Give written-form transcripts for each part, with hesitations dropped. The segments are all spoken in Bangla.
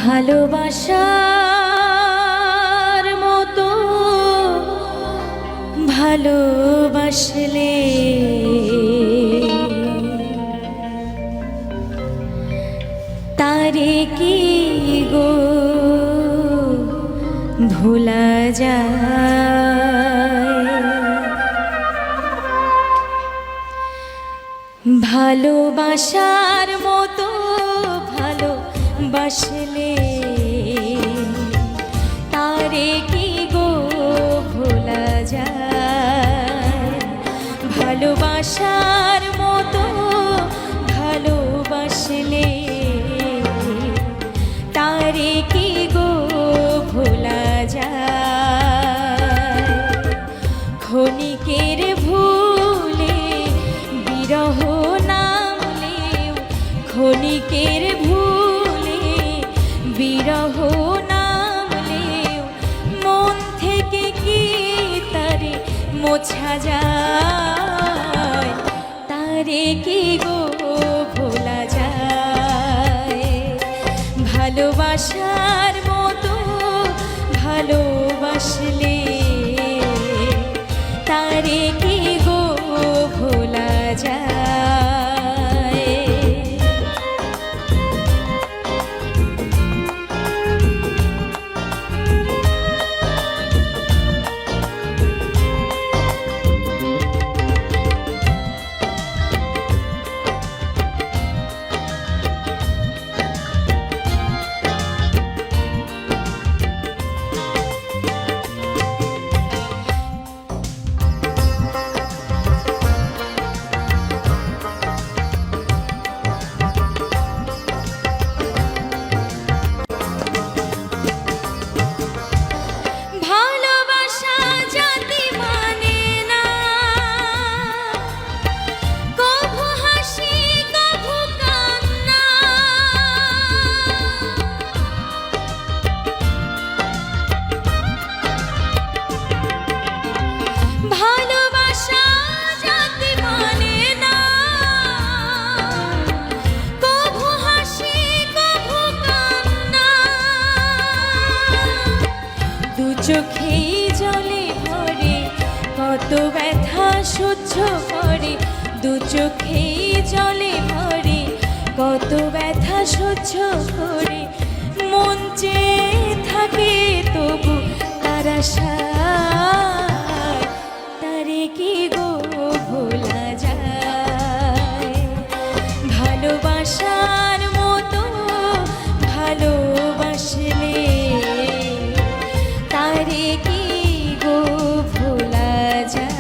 ভালোবাসার মতো ভালোবাসলে তারে কি গো ভোলা যায়। ভালোবাসার মতো ভালোবাসলে তারে কি গো ভোলা যায়। ভালোবাসার মতো ভালোবাসলে তারে কি গো ভোলা যায়। ক্ষণিকের ভুলে বিরহ নামলেও, ক্ষণিকের ভুলে বিরহ নামলেও মন থেকে কি তারে মোছা যায়। তারে কি গো ভোলা যায়। ভালোবাসার মতো ভালোবাসলে তারে কি গো ভোলা যায়। চোখেই জলে ভরে কত ব্যথা সহ্য করে, দু চোখেই জলে ভরে কত ব্যথা সহ্য করে। মন চেয়ে থাকে তবু তার আশায় তারে কি গো ভোলা যায়। ভালোবাসার মতো ভালোবাসলে তারে কি গো ভোলা যায়।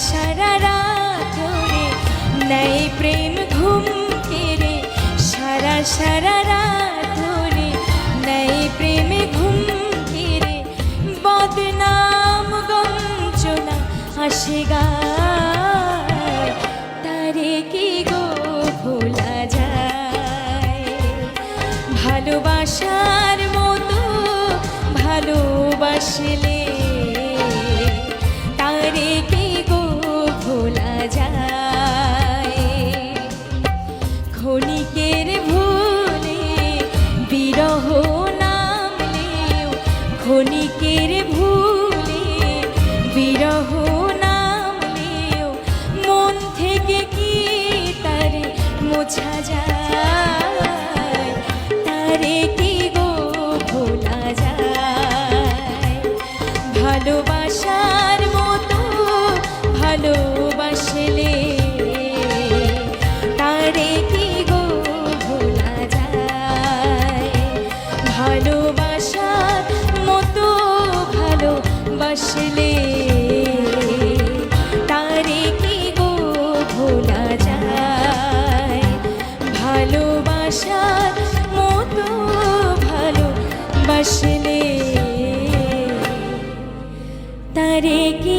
সারা রাত ধরে নেই প্রেম ঘুম কেড়ে, সারা রাত ধরে নেই প্রেমে ঘুম কেড়ে। বদনাম গঞ্জনা আসে গায় তারে কি গো ভোলা যায়। ভালোবাসার মতো ভালোবাসলে তারে কি গো ভোলা যায়। ক্ষণিকের ভুলে বিরহ নামলেও, ক্ষণিকের ভুলে বিরহ নাম রেগে কি তারে মোছা যায়, তারে কি গো ভোলা যায়? ভালোবাসার মতো ভালোবাসলে তারে কি গো ভোলা যায়? ভালোবাসার মতো ভালোবাসলে তারে কি গো ভোলা যায়? ভালোবাসার মতো ভালোবাসলে তারে কি